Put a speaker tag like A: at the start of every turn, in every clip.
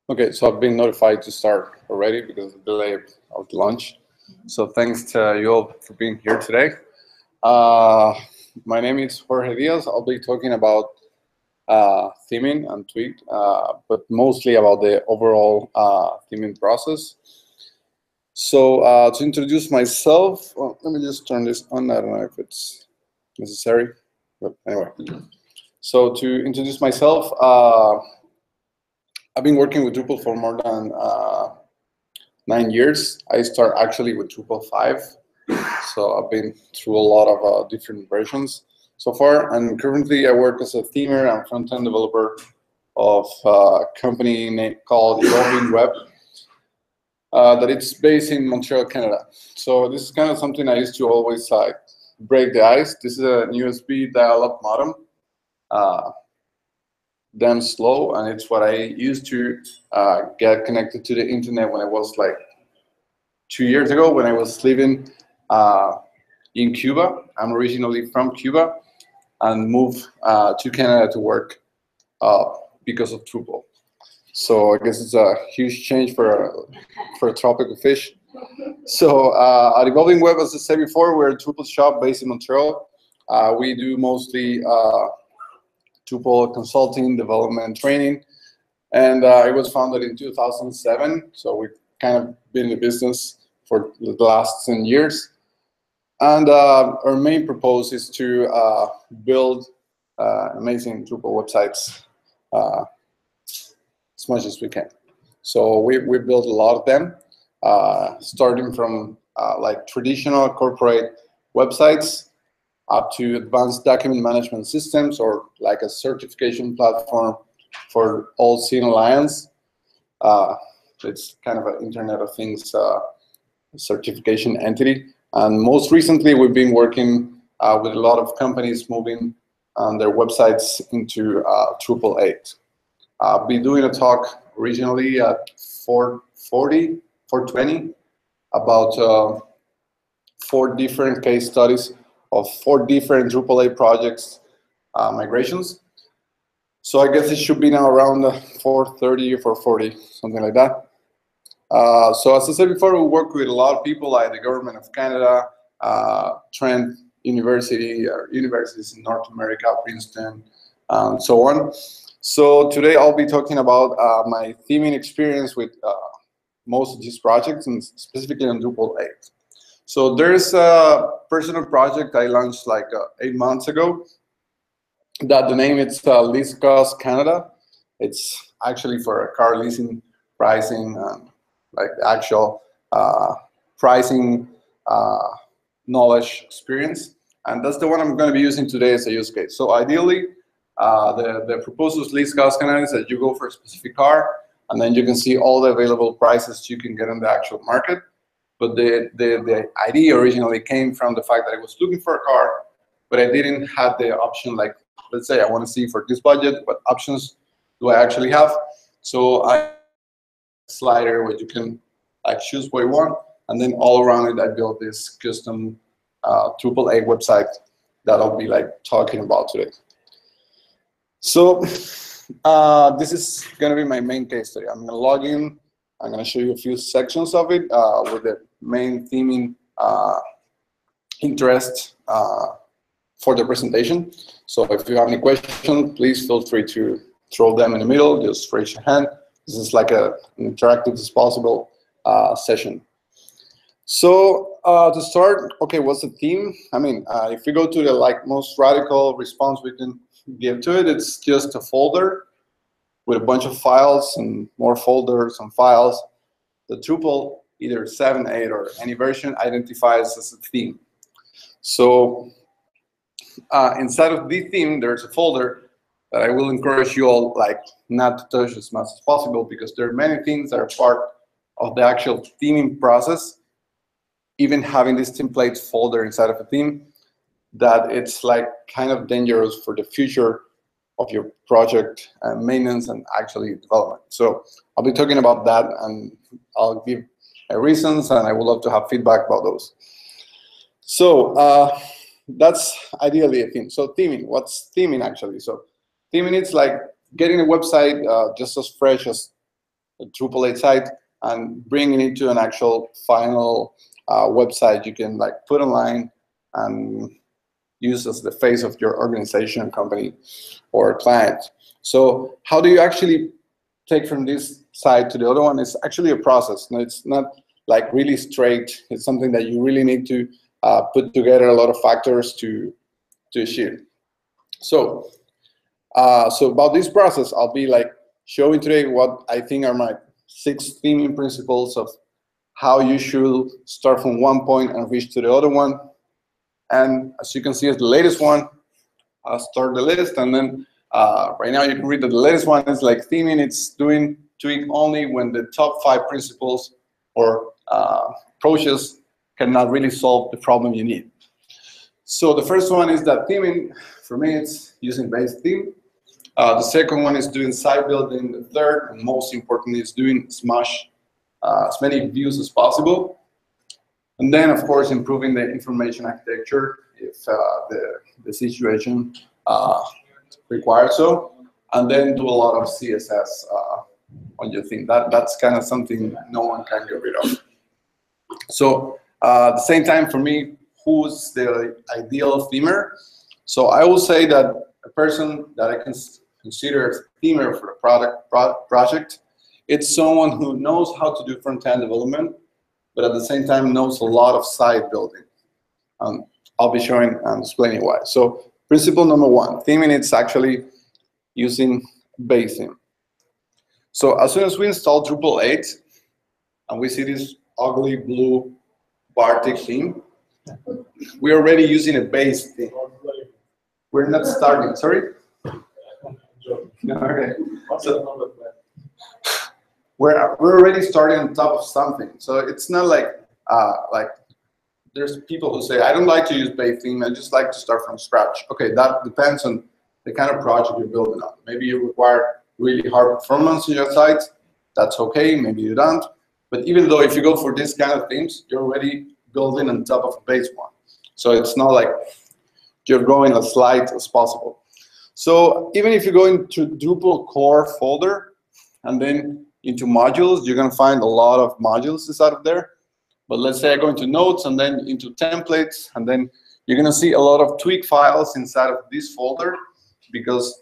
A: Okay, so I've been notified to start already because of the delay of the launch. So thanks to you all for being here today. Uh, my name is Jorge Diaz. I'll be talking about theming and TWIG, but mostly about the overall theming process. So to introduce myself, well, let me just turn this on. I don't know if it's necessary, but anyway. So to introduce myself, I've been working with Drupal for more than 9 years. I start actually with Drupal 5, so I've been through a lot of different versions so far. And currently, I work as a themer and front-end developer of a company called Evolving Web that it's based in Montreal, Canada. So this is kind of something I used to always break the ice. This is a USB dial-up modem. Damn slow, and it's what I used to get connected to the internet when I was like 2 years ago when I was living in Cuba. I'm originally from Cuba and moved to Canada to work because of Drupal. So I guess it's a huge change for a tropical fish. So at Evolving Web, as I said before, we're a Drupal shop based in Montreal. We do mostly Drupal consulting, development, training, and it was founded in 2007. So we've kind of been in the business for the last 10 years. And our main purpose is to build amazing Drupal websites as much as we can. So we built a lot of them, starting from like traditional corporate websites up to advanced document management systems, or like a certification platform for all scene alliance. It's kind of an Internet of Things certification entity. And most recently, we've been working with a lot of companies moving their websites into Drupal 8. I'll be doing a talk originally at 420 about 4 different case studies of 4 different Drupal 8 projects migrations. So I guess it should be now around 430 or 440, something like that. So as I said before, we work with a lot of people like the government of Canada, Trent University, or universities in North America, Princeton, and so on. So today I'll be talking about my theming experience with most of these projects, and specifically on Drupal 8. So there's a personal project I launched like 8 months ago that the name is Lease Cost Canada. It's actually for a car leasing pricing, like the actual pricing knowledge experience. And that's the one I'm going to be using today as a use case. So ideally, the proposal of Lease Cost Canada is that you go for a specific car, and then you can see all the available prices you can get on the actual market. But the idea originally came from the fact that I was looking for a car, but I didn't have the option, like, let's say I want to see for this budget, what options do I actually have? So I slider where you can like choose what you want, and then all around it I built this custom Drupal 8 website that I'll be like talking about today. So this is going to be my main case study. I'm going to log in. I'm going to show you a few sections of it with the main theming interest for the presentation. So if you have any questions, please feel free to throw them in the middle. Just raise your hand. This is like an interactive as possible session. So to start, okay, what's the theme? I mean, if we go to the like most radical response we can give to it, it's just a folder with a bunch of files and more folders and files. The Drupal, either 7, 8, or any version, identifies as a theme. So inside of the theme, there's a folder that I will encourage you all like not to touch as much as possible, because there are many things that are part of the actual theming process. Even having this template folder inside of a theme, that it's like kind of dangerous for the future of your project maintenance and actually development. So I'll be talking about that, and I'll give reasons, and I would love to have feedback about those. So that's ideally a theme. So theming, what's theming actually? So theming is like getting a website just as fresh as a Drupal 8 site and bringing it to an actual final website you can like put online and use as the face of your organization, company, or client. So how do you actually take from this side to the other one? It's actually a process. No, it's not like really straight. It's something that you really need to put together a lot of factors to achieve. So, so about this process, I'll be like showing today what I think are my 6 theming principles of how you should start from one point and reach to the other one. And as you can see, as the latest one, I'll start the list, and then right now you can read that the latest one is like theming. It's doing TWIG only when the top 5 principles or approaches cannot really solve the problem you need. So the first one is that theming, for me, it's using base theme. The second one is doing site building. The third, and most important, is doing smash as many views as possible. And then, of course, improving the information architecture if the situation requires so. And then do a lot of CSS on your theme. That's kind of something no one can get rid of. So at the same time, for me, who's the ideal themer? So I will say that a person that I can consider a themer for a project, it's someone who knows how to do front-end development, but at the same time knows a lot of site building. I'll be showing and explaining why. So principle number 1, theming, it's actually using base theme. So as soon as we install Drupal 8 and we see this ugly blue Bartik theme, we're already using a base theme. We're not starting, sorry? Okay. So, we're already starting on top of something. So it's not like there's people who say, I don't like to use base theme, I just like to start from scratch. Okay, that depends on the kind of project you're building on. Maybe you require really hard performance in your site. That's okay, maybe you don't. But even though if you go for this kind of themes, you're already building on top of a base one. So it's not like you're going as light as possible. So even if you go into Drupal core folder and then into modules, you're going to find a lot of modules inside of there. But let's say I go into notes and then into templates, and then you're going to see a lot of TWIG files inside of this folder, because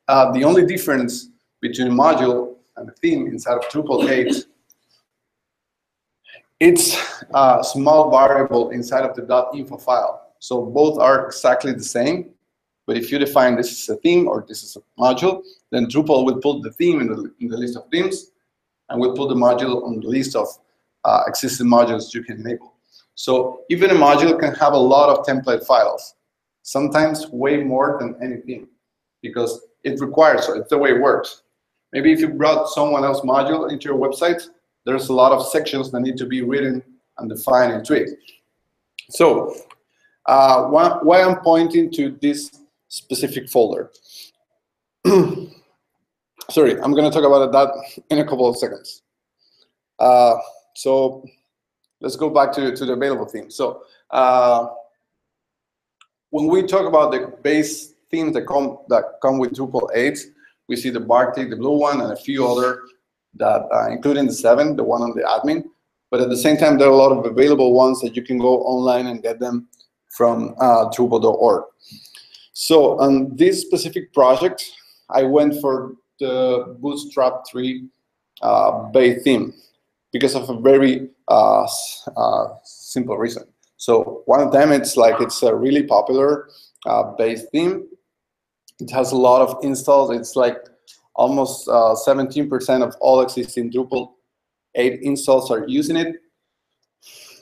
A: the only difference between a module and a theme inside of Drupal 8, it's a small variable inside of the .info file. So both are exactly the same. But if you define this is a theme or this is a module, then Drupal will put the theme in the list of themes, and will put the module on the list of existing modules you can enable. So even a module can have a lot of template files, sometimes way more than any theme, because it requires, so it's the way it works. Maybe if you brought someone else's module into your website, there's a lot of sections that need to be written and defined in TWIG. So why I'm pointing to this specific folder. Sorry, I'm going to talk about that in a couple of seconds. So let's go back to the available theme. So when we talk about the base themes that come with Drupal 8, we see the Bartik, the blue one, and a few other that including the 7, the one on the admin. But at the same time, there are a lot of available ones that you can go online and get them from Drupal.org. So on this specific project, I went for the Bootstrap 3 base theme because of a very simple reason. So one of them, it's a really popular base theme. It has a lot of installs. It's like almost 17% of all existing Drupal 8 installs are using it.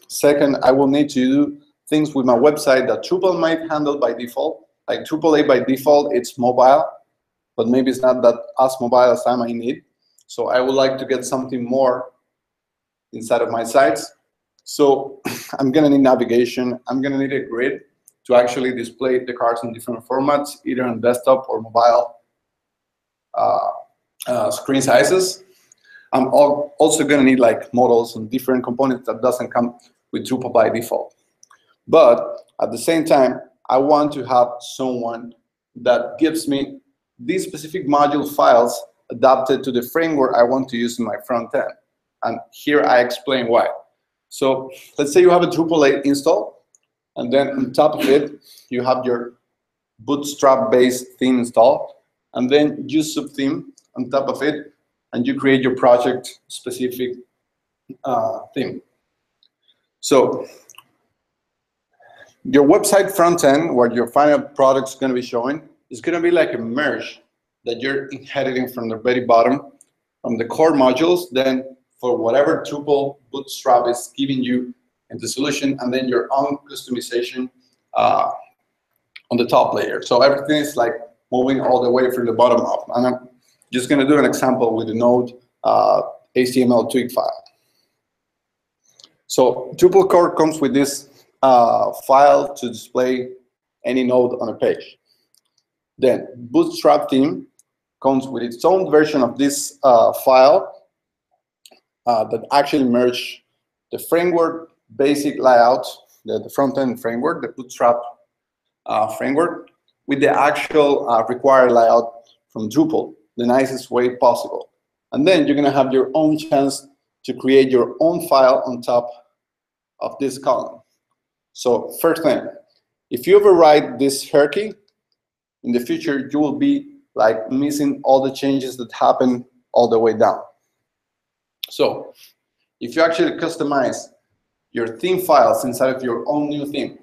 A: Second, I will need to do things with my website that Drupal might handle by default. Like Drupal 8 by default, it's mobile, but maybe it's not that as mobile as I might need. So I would like to get something more inside of my sites. So I'm going to need navigation. I'm going to need a grid to actually display the cards in different formats, either on desktop or mobile screen sizes. I'm also going to need like models and different components that doesn't come with Drupal by default. But at the same time, I want to have someone that gives me these specific module files adapted to the framework I want to use in my front end. And here I explain why. So let's say you have a Drupal 8 install, and then on top of it, you have your Bootstrap-based theme installed, and then you subtheme on top of it, and you create your project-specific theme. So your website front end, where your final product is going to be showing, is going to be like a merge that you're inheriting from the very bottom, from the core modules, then for whatever Drupal Bootstrap is giving you in the solution, and then your own customization on the top layer. So everything is like moving all the way from the bottom up. And I'm just going to do an example with the node HTML TWIG file. So Drupal core comes with this file to display any node on a page. Then Bootstrap theme comes with its own version of this file that actually merge the framework basic layout, the front-end framework, the Bootstrap framework, with the actual required layout from Drupal, the nicest way possible. And then you're going to have your own chance to create your own file on top of this column. So first thing, if you override this hierarchy, in the future, you will be like missing all the changes that happen all the way down. So if you actually customize your theme files inside of your own new theme,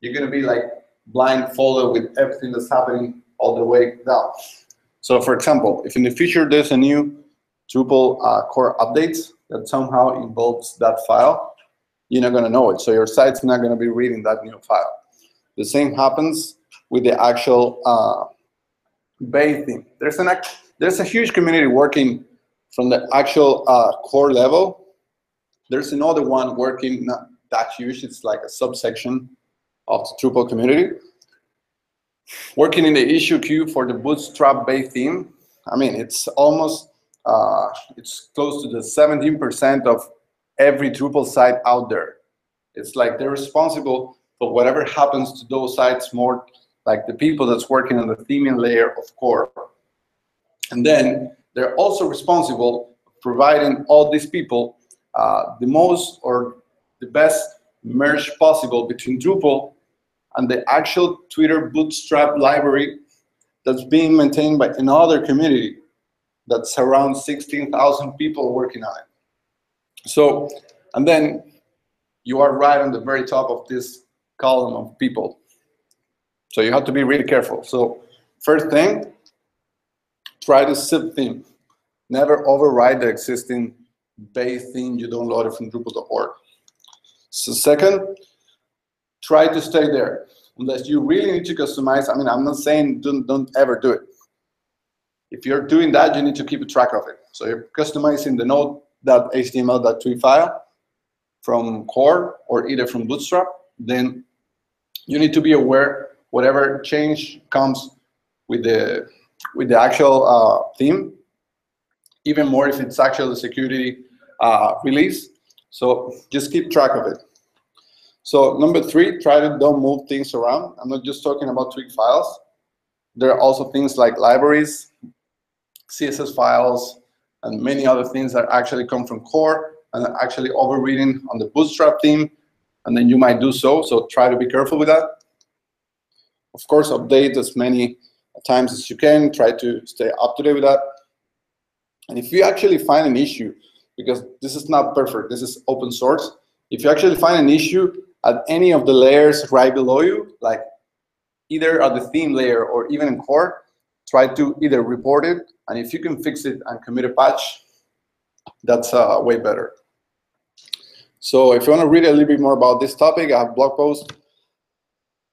A: you're going to be like blindfolded with everything that's happening all the way down. So for example, if in the future there's a new Drupal core update that somehow involves that file, you're not going to know it. So your site's not going to be reading that new file. The same happens with the actual base theme. There's a huge community working from the actual core level. There's another one working, not that huge, it's like a subsection of the Drupal community, working in the issue queue for the Bootstrap-based theme. I mean, it's almost, it's close to the 17% of every Drupal site out there. It's like they're responsible for whatever happens to those sites, more like the people that's working on the theming layer of core. And then they're also responsible for providing all these people the most or the best merge possible between Drupal and the actual Twitter Bootstrap library that's being maintained by another community that's around 16,000 people working on it. So, and then you are right on the very top of this column of people. So you have to be really careful. So first thing, try to subtheme. Never override the existing base theme you downloaded from Drupal.org. So second, try to stay there. Unless you really need to customize, I mean, I'm not saying don't ever do it. If you're doing that, you need to keep a track of it. So you're customizing the node.html.twig file from core or either from Bootstrap, then you need to be aware whatever change comes with the actual theme, even more if it's actually a security release. So just keep track of it. So number 3, try to don't move things around. I'm not just talking about Twig files. There are also things like libraries, CSS files, and many other things that actually come from core and are actually overreading on the Bootstrap theme, and then you might do so. So try to be careful with that. Of course, update as many times as you can. Try to stay up to date with that. And if you actually find an issue, because this is not perfect, this is open source. If you actually find an issue at any of the layers right below you, like either at the theme layer or even in core, try to either report it, and if you can fix it and commit a patch, that's way better. So if you want to read a little bit more about this topic, I have a blog post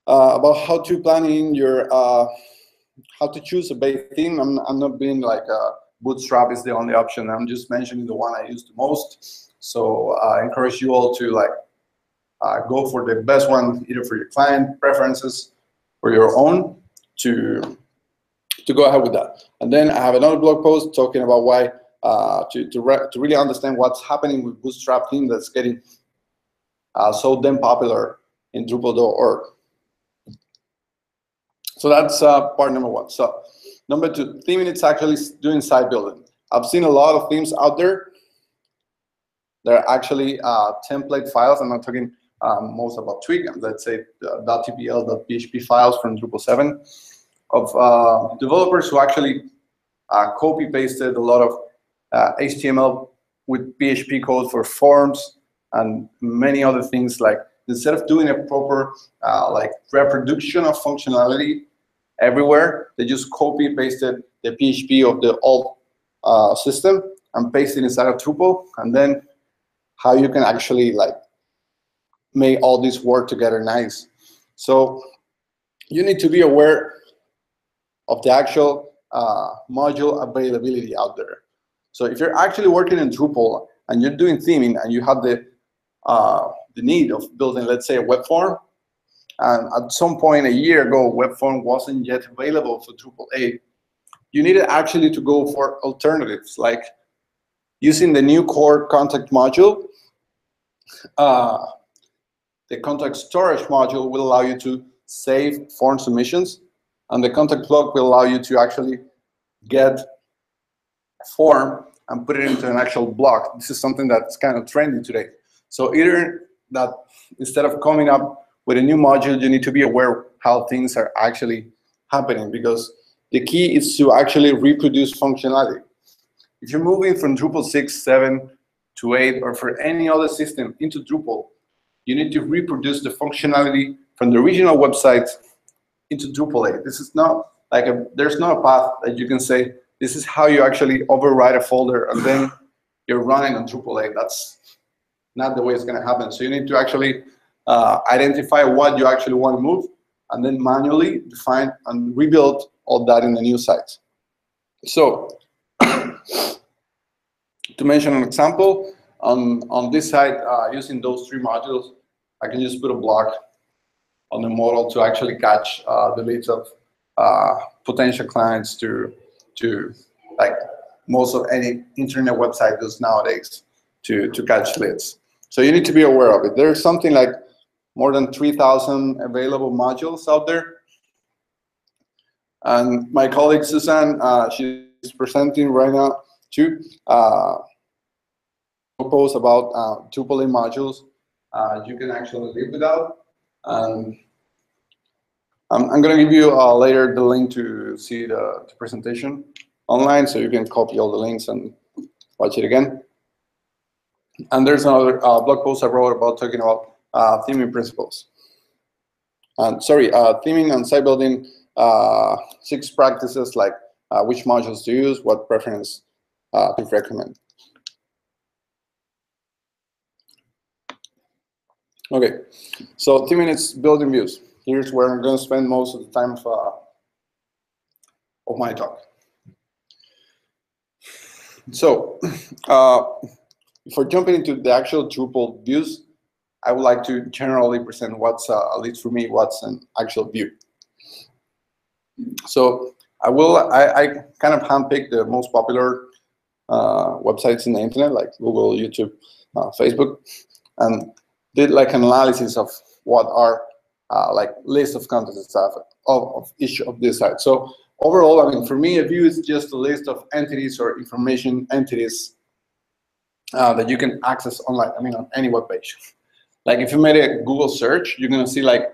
A: about how to plan in your, how to choose a base theme. I'm not being like Bootstrap is the only option. I'm just mentioning the one I use the most. So I encourage you all to like go for the best one, either for your client preferences or your own, to go ahead with that. And then I have another blog post talking about why to really understand what's happening with Bootstrap theme that's getting so damn popular in Drupal.org. So that's part number 1. So Number two, theming it's actually doing site building. I've seen a lot of themes out there. They're actually template files. I'm not talking most about TWIG. Let's say .tpl, .php files from Drupal 7 of developers who actually copy-pasted a lot of HTML with PHP code for forms and many other things. Like instead of doing a proper like reproduction of functionality everywhere, they just copy-pasted the PHP of the old system and pasted inside of Drupal, and then how you can actually like make all this work together nice. So you need to be aware of the actual module availability out there. So if you're actually working in Drupal and you're doing theming and you have the need of building, let's say, a web form, and at some point a year ago, web form wasn't yet available for Drupal 8, you needed actually to go for alternatives, like using the new core contact module. The contact storage module will allow you to save form submissions, and the contact block will allow you to actually get a form and put it into an actual block. This is something that's kind of trendy today. So either that instead of coming up with a new module, you need to be aware how things are actually happening, because the key is to actually reproduce functionality. If you're moving from Drupal 6, 7 to 8, or for any other system into Drupal, you need to reproduce the functionality from the original website into Drupal 8. This is not like there's not a path that you can say, this is how you actually override a folder and then you're running on Drupal 8. That's not the way it's going to happen. So you need to actually identify what you actually want to move, and then manually define and rebuild all that in the new site. So to mention an example, on this site, using those three modules, I can just put a block on the model to actually catch the leads of potential clients to like most of any internet website does nowadays to catch leads. So you need to be aware of it. There's something like more than 3,000 available modules out there. And my colleague Susan, she's presenting right now too. Post about Drupal 8 modules you can actually live without. And I'm going to give you later the link to see the presentation online, so you can copy all the links and watch it again. And there's another blog post I wrote about talking about theming principles. And sorry, theming and site building 6 practices, like which modules to use, what preference to recommend. Okay, so theming is building views. Here's where I'm going to spend most of the time of my talk. So, before jumping into the actual Drupal views, I would like to generally present what's, at least for me, what's an actual view. So, I kind of handpicked the most popular websites in the internet, like Google, YouTube, Facebook, and did like an analysis of what are like list of contents and stuff of each of these sites. So overall, I mean, for me, a view is just a list of entities or information entities that you can access online, I mean, on any web page. Like if you made a Google search, you're going to see like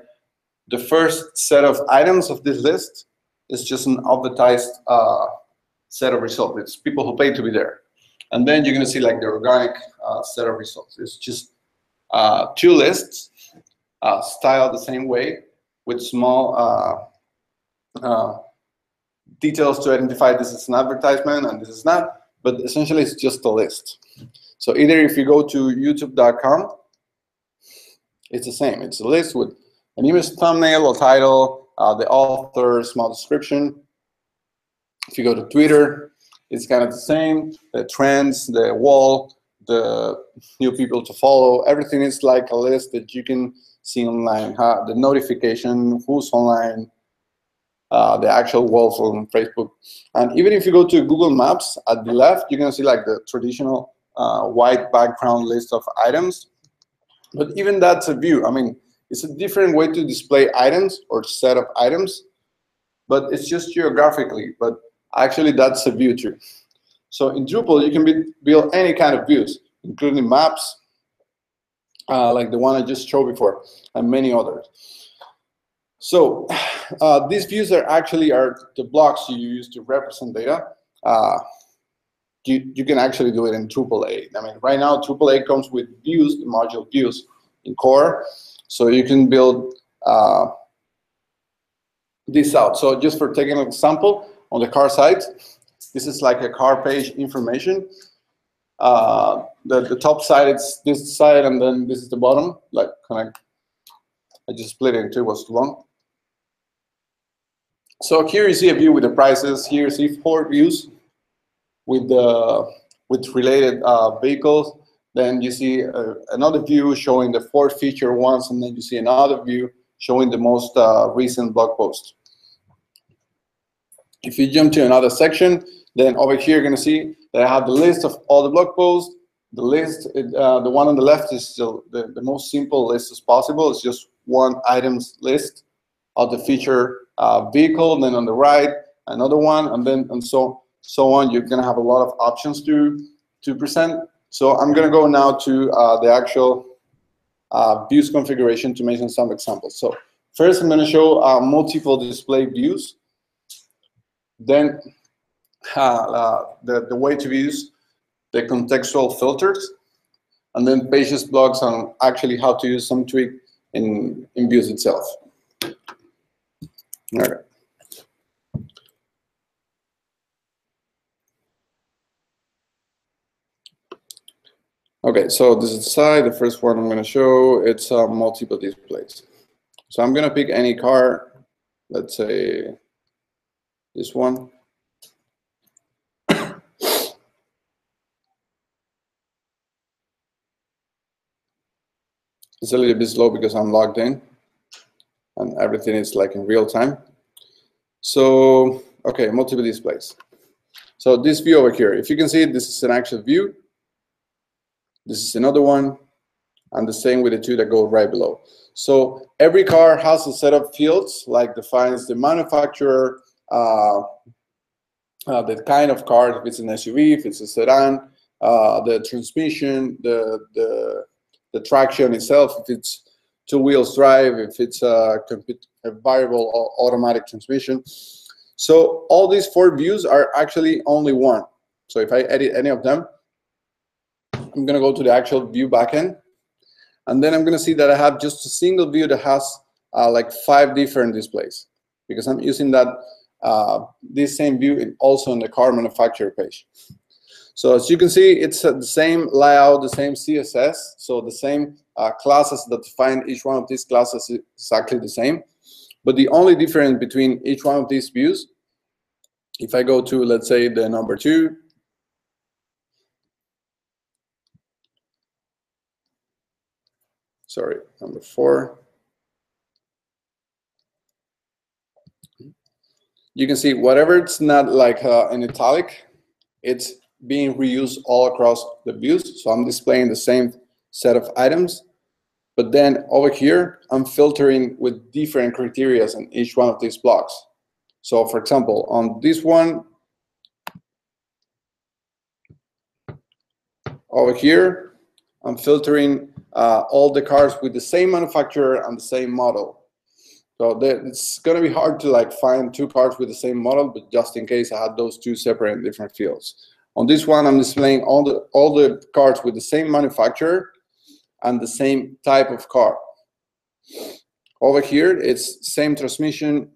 A: the first set of items of this list is just an advertised set of results. It's people who pay to be there. And then you're going to see like the organic set of results. It's just 2 lists styled the same way with small details to identify this is an advertisement and this is not, but essentially it's just a list. So either if you go to youtube.com, it's the same. It's a list with an image thumbnail or title, the author, small description. If you go to Twitter, it's kind of the same. The trends, the wall, the new people to follow, everything is like a list that you can see online. The notification, who's online, the actual wall from Facebook. And even if you go to Google Maps, at the left, you're going to see like the traditional white background list of items. But even that's a view. I mean, it's a different way to display items or set of items, but it's just geographically. But Actually, that's a view tree. So in Drupal, you can build any kind of views, including maps, like the one I just showed before, and many others. So these views are the blocks you use to represent data. You can actually do it in Drupal 8. I mean, right now, Drupal 8 comes with views, the module views in core. So you can build this out. So just for taking an example, on the car site, this is like a car page information. The top side, it's this side, and then this is the bottom. Like, I just split it in two, it was too long. So here you see a view with the prices. Here you see 4 views with related vehicles. Then you see another view showing the 4 feature ones, and then you see another view showing the most recent blog post. If you jump to another section, then over here you're going to see that I have the list of all the blog posts. The list, the one on the left is still the most simple list as possible. It's just one items list of the feature vehicle. Then on the right, another one, and so on. You're going to have a lot of options to present. So I'm going to go now to the actual views configuration to mention some examples. So first, I'm going to show multiple display views. Then the way to use the contextual filters, and then pages, blogs, on actually how to use some TWIG in views itself. Okay. Okay, so this is the side. The first one I'm going to show, it's multiple displays. So I'm going to pick any car, let's say this one. It's a little bit slow because I'm logged in and everything is like in real time. So, okay, multiple displays. So this view over here, if you can see it, this is an actual view. This is another one, and the same with the 2 that go right below. So every car has a set of fields, like defines the manufacturer, the kind of car, if it's an SUV, if it's a sedan, the transmission, the traction itself, if it's 2 wheels drive, if it's a variable or automatic transmission. So all these 4 views are actually only one. So if I edit any of them, I'm going to go to the actual view backend, and then I'm going to see that I have just a single view that has like 5 different displays, because I'm using that this same view also in the car manufacturer page. So as you can see, it's the same layout, the same CSS, so the same classes that define each one of these classes is exactly the same. But the only difference between each one of these views, if I go to, let's say, the number 2, sorry, number 4, you can see whatever it's not like in italic, it's being reused all across the views. So I'm displaying the same set of items, but then over here, I'm filtering with different criteria in each one of these blocks. So for example, on this one, over here, I'm filtering all the cars with the same manufacturer and the same model. So it's going to be hard to like find 2 cars with the same model, but just in case I had those 2 separate in different fields. On this one, I'm displaying all the cars with the same manufacturer and the same type of car. Over here, it's same transmission,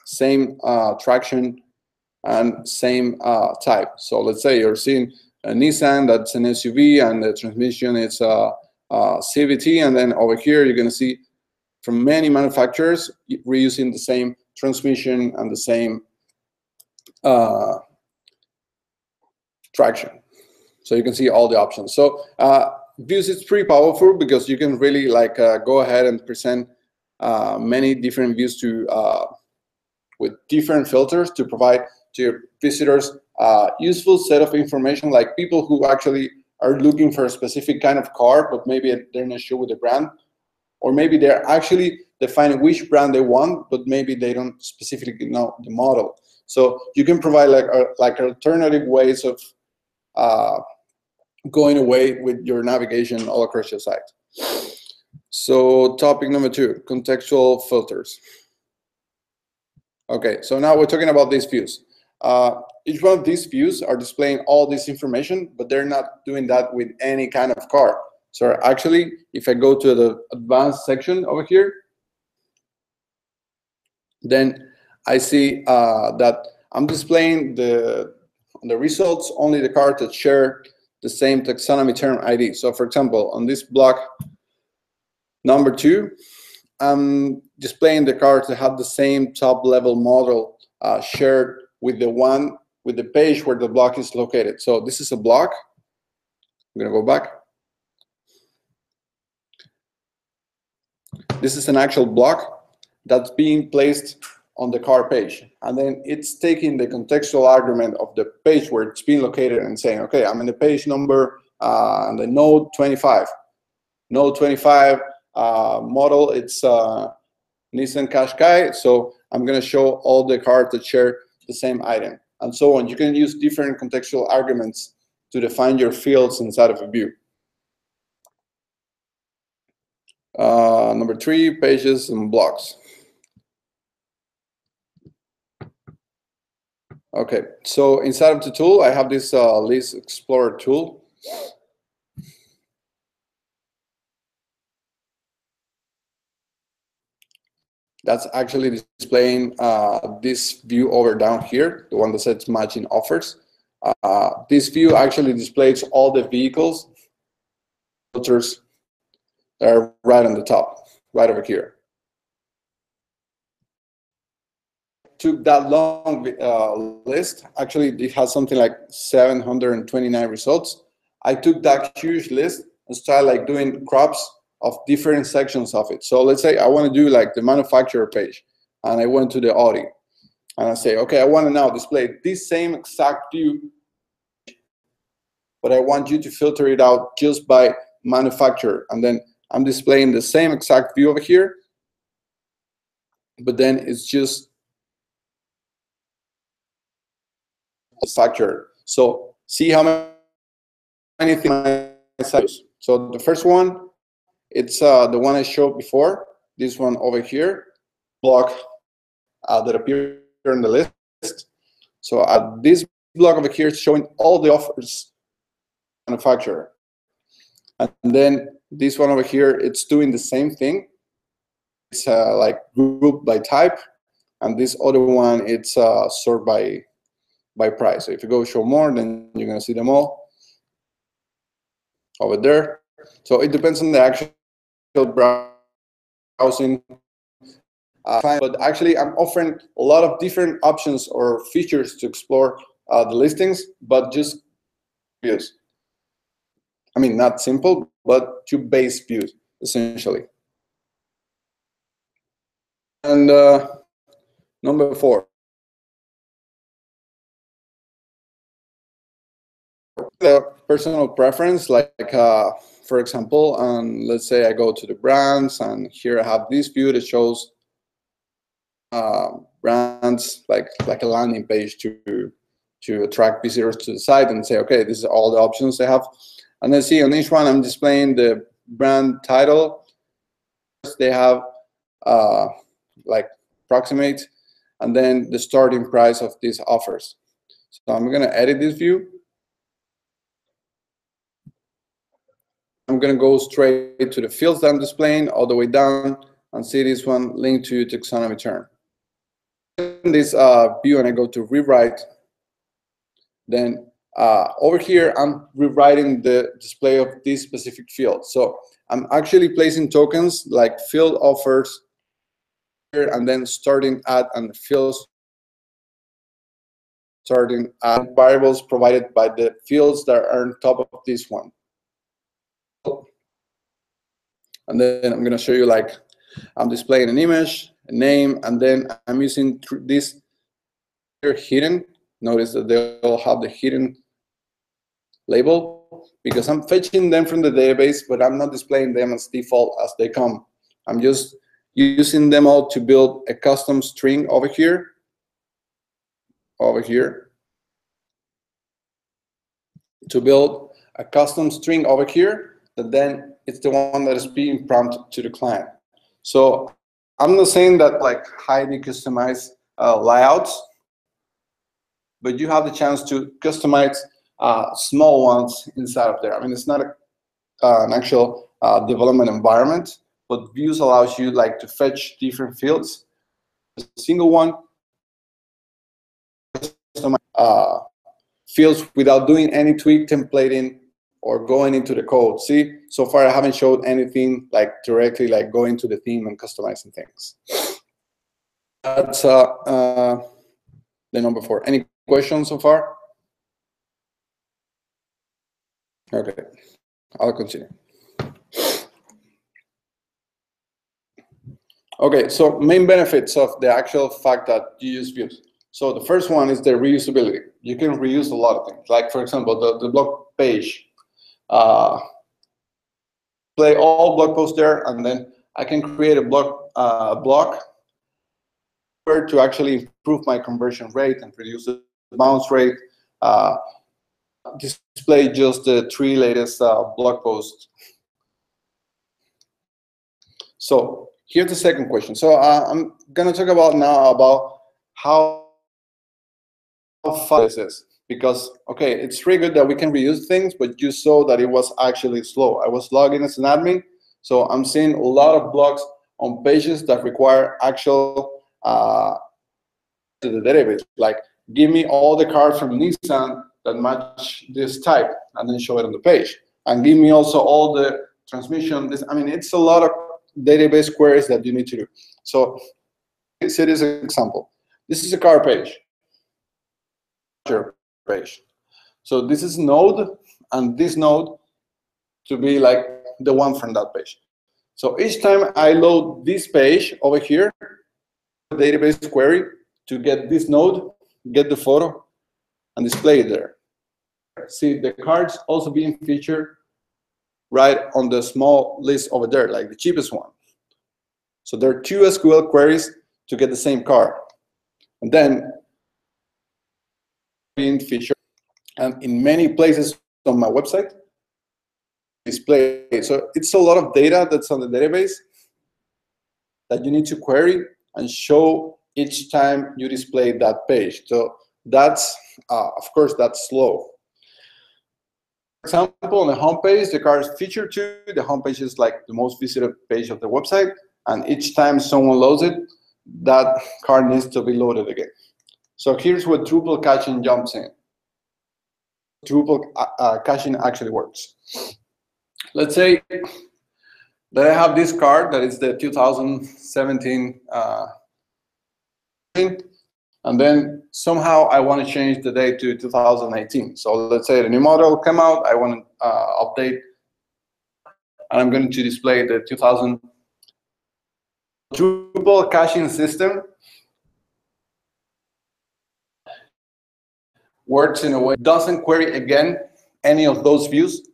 A: same traction, and same type. So let's say you're seeing a Nissan, that's an SUV, and the transmission is a CVT, and then over here you're going to see from many manufacturers reusing the same transmission and the same traction. So you can see all the options. So views is pretty powerful because you can really like go ahead and present many different views to with different filters to provide to your visitors useful set of information, like people who actually are looking for a specific kind of car, but maybe they're not sure with the brand, or maybe they're actually defining which brand they want, but maybe they don't specifically know the model. So you can provide like alternative ways of going away with your navigation all across your site. So topic number 2, contextual filters. Okay, so now we're talking about these views. Each one of these views are displaying all this information, but they're not doing that with any kind of car. So actually, if I go to the advanced section over here, then I see that I'm displaying the results only the cars that share the same taxonomy term ID. So for example, on this block number 2, I'm displaying the cars that have the same top level model shared with the page where the block is located. So this is a block. I'm gonna go back. This is an actual block that's being placed on the car page, and then it's taking the contextual argument of the page where it's being located and saying, okay, I'm in the page number and the node 25. Node 25 model, it's Nissan Qashqai, so I'm going to show all the cars that share the same item, and so on. You can use different contextual arguments to define your fields inside of a view. Number 3, pages and blocks. Okay, so inside of the tool, I have this list explorer tool. That's actually displaying this view over down here, the one that says matching offers. This view actually displays all the vehicles filters that are right on the top, right over here. Took that long list. Actually, it has something like 729 results. I took that huge list and started like doing crops of different sections of it. So let's say I want to do like the manufacturer page, and I went to the Audi, and I say, okay, I want to now display this same exact view, but I want you to filter it out just by manufacturer, and then I'm displaying the same exact view over here, but then it's just manufacturer. So see how many things. So the first one, it's the one I showed before. This one over here, block that appear in the list. So this block over here is showing all the offers manufacturer, and then this one over here, it's doing the same thing. It's like grouped by type, and this other one, it's sorted by price. So if you go show more, then you're gonna see them all over there. So it depends on the actual browsing. But actually, I'm offering a lot of different options or features to explore the listings, but just views. I mean, not simple, but two base views, essentially. And number 4. The personal preference, like for example, let's say I go to the brands, and here I have this view that shows brands like a landing page to attract visitors to the site, and say, okay, this is all the options they have. And then see on each one, I'm displaying the brand title. They have like approximate, and then the starting price of these offers. So I'm going to edit this view. I'm going to go straight to the fields that I'm displaying all the way down, and see this one linked to taxonomy term. In this view, and I go to rewrite, then over here I'm rewriting the display of this specific field. So I'm actually placing tokens like field offers here, and then starting at and fields starting at variables provided by the fields that are on top of this one. And then I'm going to show you, like, I'm displaying an image, a name, and then I'm using this here hidden. Notice that they all have the hidden label, because I'm fetching them from the database, but I'm not displaying them as default as they come. I'm just using them all to build a custom string over here. over here to build a custom string over here that then it's the one that is being prompted to the client. So I'm not saying that like highly customized layouts, but you have the chance to customize small ones inside of there. I mean, it's not an actual development environment, but Views allows you like to fetch different fields, a single one, fields without doing any TWIG templating or going into the code. See, so far I haven't showed anything like directly like going to the theme and customizing things. That's the number 4. Any questions so far? Okay, I'll continue. Okay, so main benefits of the actual fact that you use Views. So the first one is the reusability. You can reuse a lot of things. Like for example, the blog page. Play all blog posts there, and then I can create a block where to actually improve my conversion rate and reduce the bounce rate. Display just the 3 latest blog posts. So here's the second question. So I'm gonna talk about now about how fun this is, because okay, it's really good that we can reuse things, but you saw that it was actually slow. I was logging as an admin, so I'm seeing a lot of blogs on pages that require actual to the database, like give me all the cars from Nissan that match this type, and then show it on the page, and give me also all the transmission. I mean, it's a lot of database queries that you need to do. So this is an example. This is a car page. So this is node, and this node to be like the one from that page. So each time I load this page over here, database query to get this node, get the photo, and display it there. See, the cards also being featured right on the small list over there, like the cheapest one. So there are 2 SQL queries to get the same card. And then being featured and in many places on my website display. So it's a lot of data that's on the database that you need to query and show each time you display that page. So that's of course that's slow. For example, on the homepage, the car is featured too. The homepage is like the most visited page of the website, and each time someone loads it, that card needs to be loaded again. So here's what Drupal caching jumps in. Drupal caching actually works. Let's say that I have this card that is the 2017 and then somehow I want to change the date to 2018. So let's say the new model came out, I want to update, and I'm going to display the 2000. Drupal caching system works in a way, doesn't query again any of those views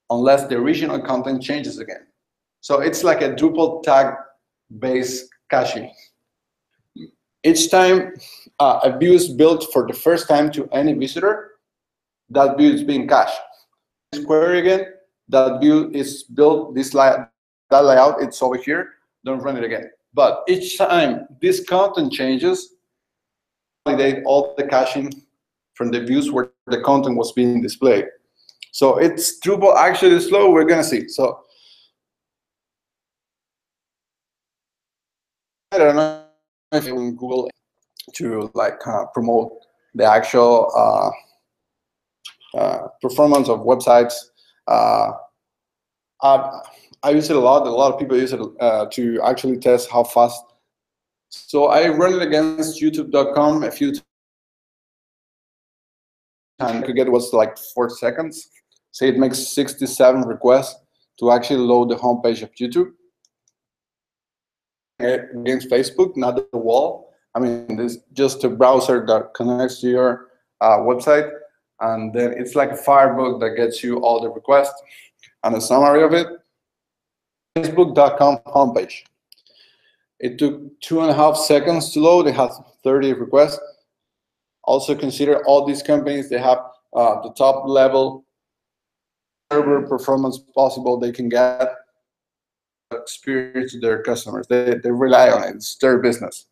A: unless the original content changes again. So it's like a Drupal tag-based caching. Each time a view is built for the first time to any visitor, that view is being cached. This query again, that view is built, that layout, it's over here, don't run it again. But each time this content changes, validate all the caching from the views where the content was being displayed. So it's Drupal actually slow, we're gonna see. So I don't know if in Google to like promote the actual performance of websites. I use it a lot. A lot of people use it to actually test how fast. So I run it against YouTube.com a few times. And I could get what's like 4 seconds. Say it makes 67 requests to actually load the homepage of YouTube. Against Facebook, not the wall. I mean, this just a browser that connects to your website, and then it's like a Firebook that gets you all the requests. And a summary of it, Facebook.com homepage. It took 2.5 seconds to load. It has 30 requests. Also consider all these companies, they have the top level server performance possible they can get, experience to their customers. They rely on it. It's their business.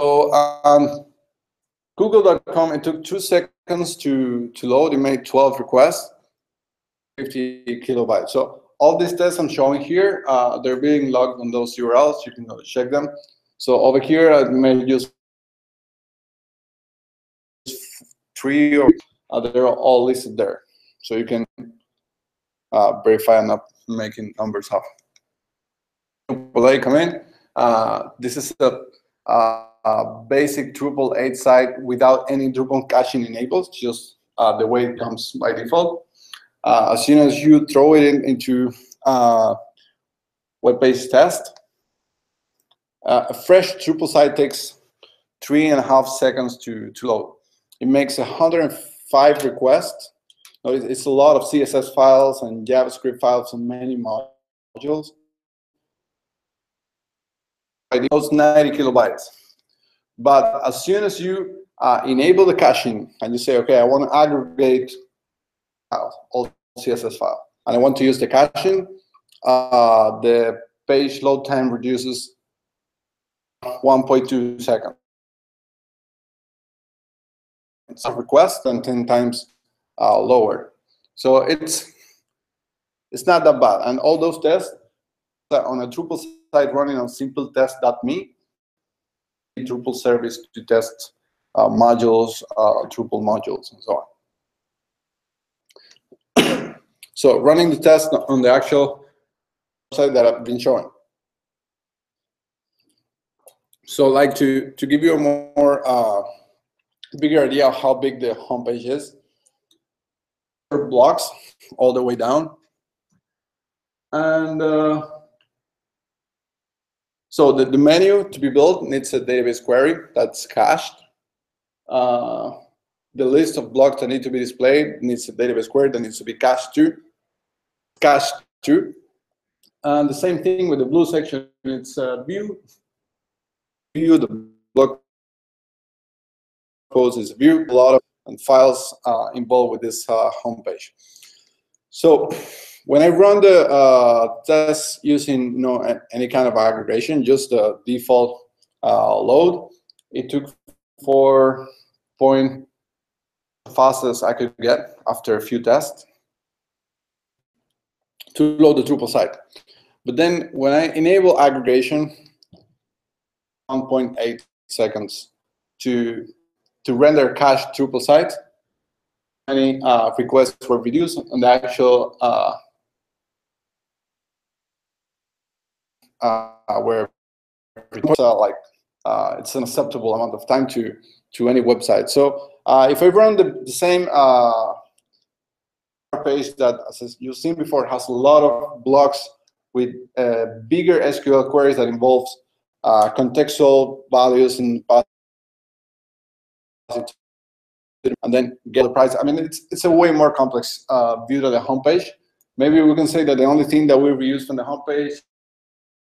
A: So Google.com, it took 2 seconds to load. It made 12 requests, 50 kilobytes. So all these tests I'm showing here, they're being logged on those URLs. You can go check them. So over here, I may use 3 or they're all listed there. So you can verify I'm not making numbers up. AAA come in. This is a basic Drupal 8 site without any Drupal caching enabled, just the way it comes by default. As soon as you throw it into web-based test, a fresh Drupal site takes 3.5 seconds to load. It makes 105 requests. It's a lot of CSS files and JavaScript files and many modules. It goes 90 kilobytes. But as soon as you enable the caching and you say, okay, I want to aggregate all CSS file and I want to use the caching, the page load time reduces 1.2 seconds. It's a request and 10 times lower. So it's not that bad. And all those tests on a Drupal site running on simpletest.me, Drupal service to test modules, Drupal modules, and so on. So running the test on the actual website that I've been showing. So like to give you a more bigger idea of how big the homepage is, blocks all the way down. And so the menu to be built needs a database query that's cached. The list of blocks that need to be displayed needs a database query that needs to be cached too. And the same thing with the blue section. It's view the blog post is view, a lot of files involved with this homepage. So when I run the test using any kind of aggregation, just the default load, it took 4 point fastest I could get after a few tests to load the Drupal site. But then when I enable aggregation, 1.8 seconds to render cached Drupal site. Many requests were reduced, and the actual where it's an acceptable amount of time to any website. So if I run the same page that, as you've seen before, has a lot of blocks with bigger SQL queries that involves contextual values and then get the price. I mean, it's a way more complex view to the homepage. Maybe we can say that the only thing that we reuse from the homepage is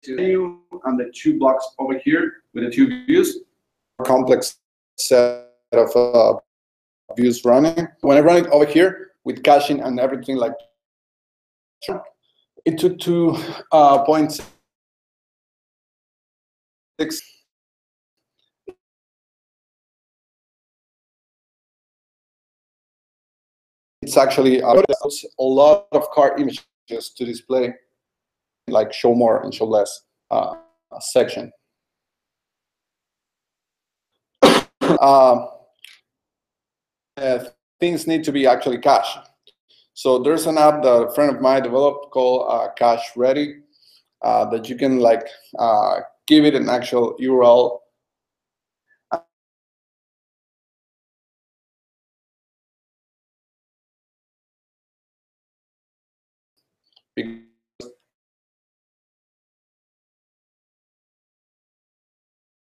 A: the menu and the 2 blocks over here with the 2 views. Complex set of views running. When I run it over here with caching and everything like that, it took 2.6. It's actually a lot of cart images to display, like show more and show less section. Things need to be actually cached. So there's an app that a friend of mine developed called Cache Ready that you can give it an actual URL.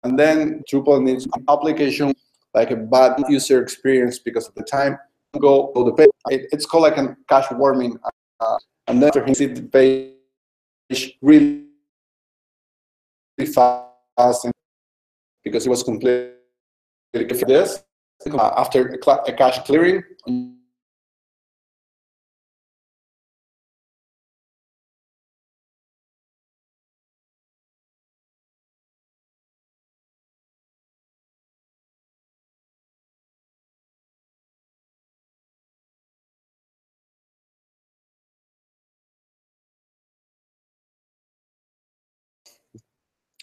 A: And then Drupal needs an application, like a bad user experience because of the time go to the page. It's called like a cache warming, and then after he sees the page really fast because it was completely this after a cache clearing.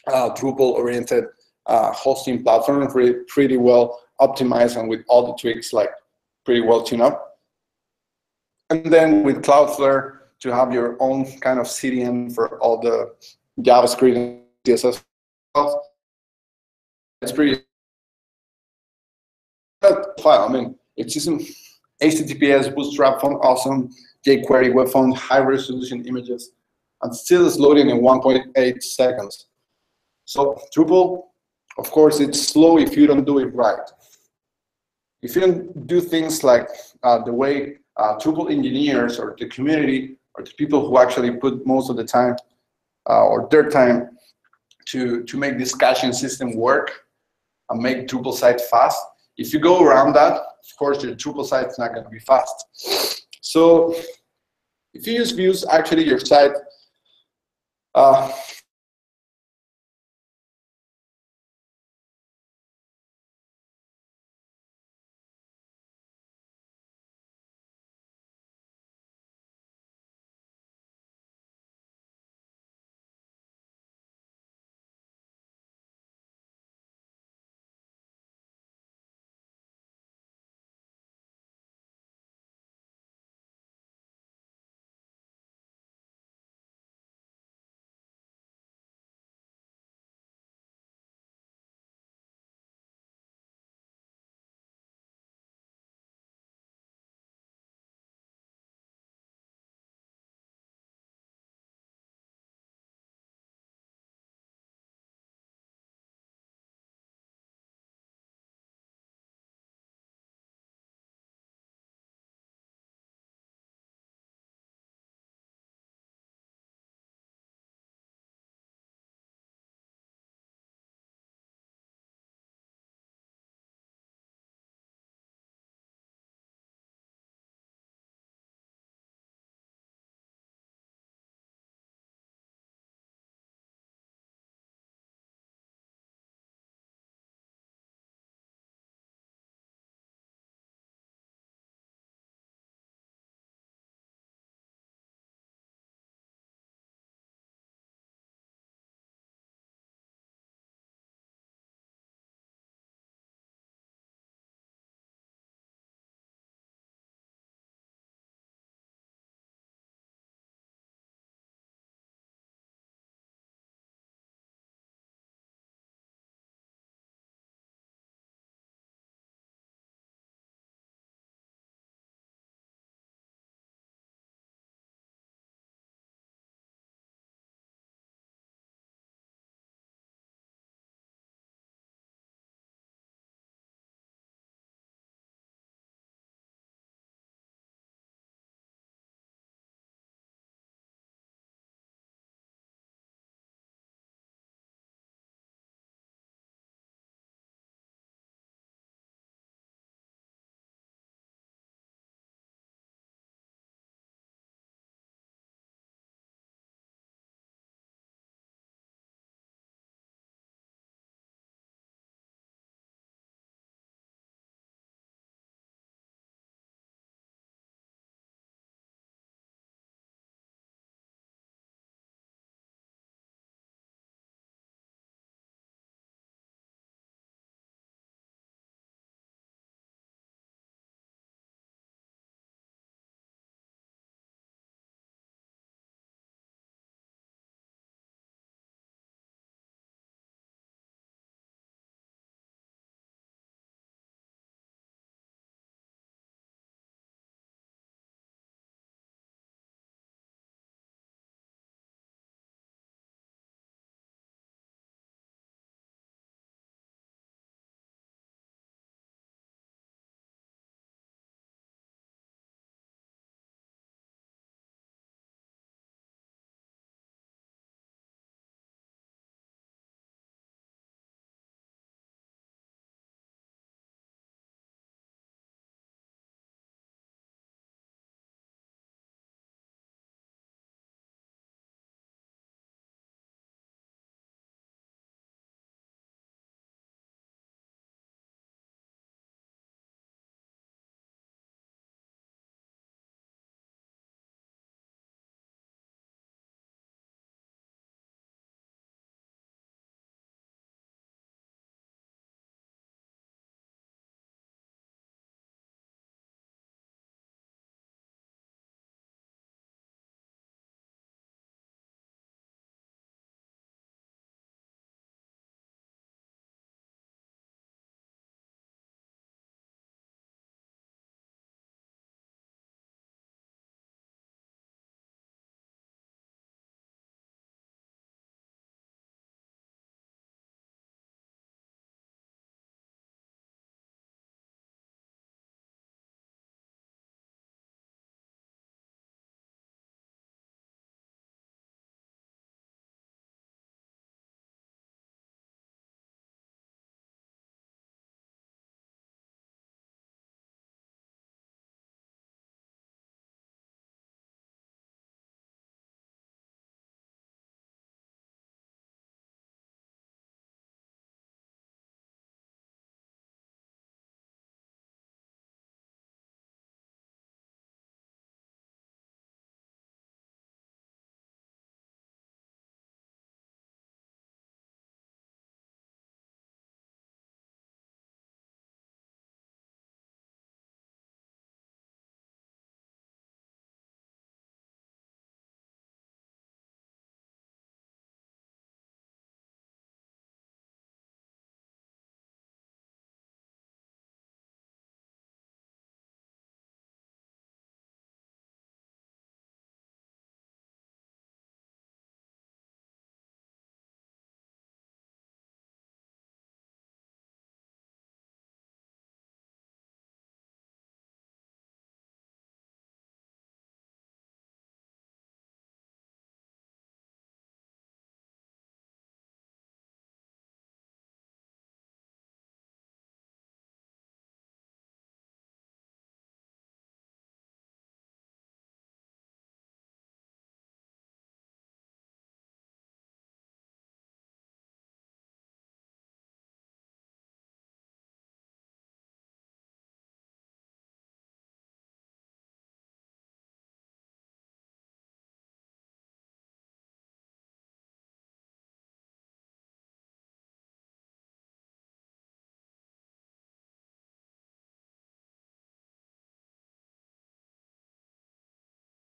A: Drupal-oriented hosting platform, pretty well optimized and with all the tweaks like pretty well tuned up. And then with Cloudflare to have your own kind of CDN for all the JavaScript and CSS stuff. It's pretty file. I mean, it's just an HTTPS bootstrap font, awesome jQuery web font, high resolution images, and still is loading in 1.8 seconds. So Drupal, of course, it's slow if you don't do it right. If you don't do things like the way Drupal engineers or the community or the people who actually put most of the time or their time to make this caching system work and make Drupal site fast, if you go around that, of course, your Drupal site is not going to be fast. So if you use views, actually your site